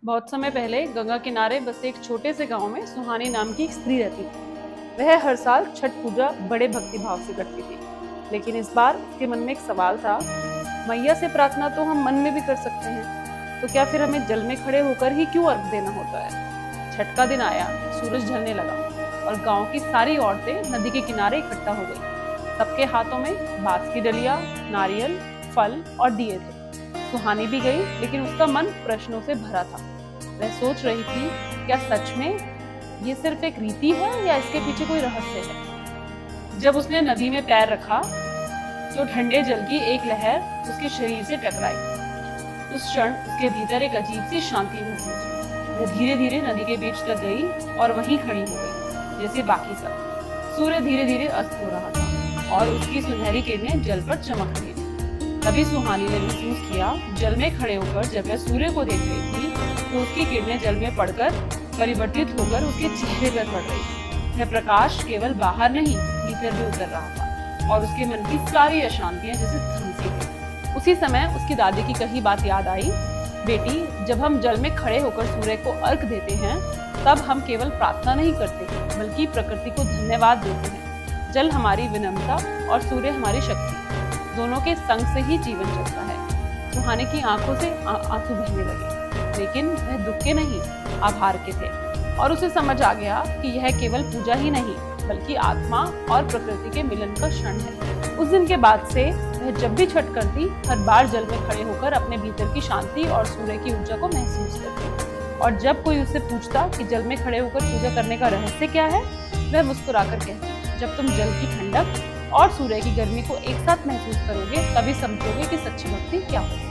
बहुत समय पहले गंगा किनारे बसे एक छोटे से गांव में सुहानी नाम की एक स्त्री रहती थी। वह हर साल छठ पूजा बड़े भक्ति भाव से करती थी, लेकिन इस बार उसके मन में एक सवाल था। मैया से प्रार्थना तो हम मन में भी कर सकते हैं, तो क्या फिर हमें जल में खड़े होकर ही क्यों अर्घ देना होता है। छठ का दिन आया, सूरज ढलने लगा और गांव की सारी औरतें नदी के किनारे इकट्ठा हो गई। सबके हाथों में बांस की डलिया, नारियल, फल और दिए थे। सुहानी भी गई, लेकिन उसका मन प्रश्नों से भरा था। वह सोच रही थी, क्या सच में ये सिर्फ एक रीति है या इसके पीछे कोई रहस्य है। जब उसने नदी में पैर रखा तो ठंडे जल की एक लहर उसके शरीर से टकराई। उस क्षण उसके भीतर एक अजीब सी शांति महसूस हुई। वह धीरे धीरे नदी के बीच तक गई और वहीं खड़ी हो गई जैसे बाकी सब। सूर्य धीरे धीरे अस्त हो रहा था और उसकी सुनहरी किरणें जल पर चमक रही थी। तभी सुहानी ने महसूस किया, जल में खड़े होकर जब वह सूर्य को देख रही थी तो उसकी किरणें जल में पड़कर परिवर्तित होकर उसके चेहरे पर पड़ रही थी। वह प्रकाश केवल बाहर नहीं, भीतर भी उतर रहा था और उसके मन की सारी अशांतियां जैसे थम सी गई। उसी समय उसकी दादी की कही बात याद आई। बेटी, जब हम जल में खड़े होकर सूर्य को अर्घ देते हैं, तब हम केवल प्रार्थना नहीं करते, बल्कि प्रकृति को धन्यवाद देते हैं। जल हमारी विनम्रता और सूर्य हमारी शक्ति, दोनों के संग से ही जीवन चलता है। सुहानी की आंखों से आंसू बहने लगे, लेकिन वह दुख के नहीं, आभार के थे। और उसे समझ आ गया कि यह केवल पूजा ही नहीं, बल्कि आत्मा और प्रकृति के मिलन का क्षण है। उस दिन के बाद से वह जब भी छठ करती, हर बार जल में खड़े होकर अपने भीतर की शांति और सूर्य की ऊर्जा को महसूस करती। और जब कोई उससे पूछता कि जल में खड़े होकर पूजा करने का रहस्य क्या है, वह मुस्कुराकर कहती, जब तुम जल की ठंडक और सूर्य की गर्मी को एक साथ महसूस करोगे, तभी समझोगे कि सच्ची भक्ति क्या होती है।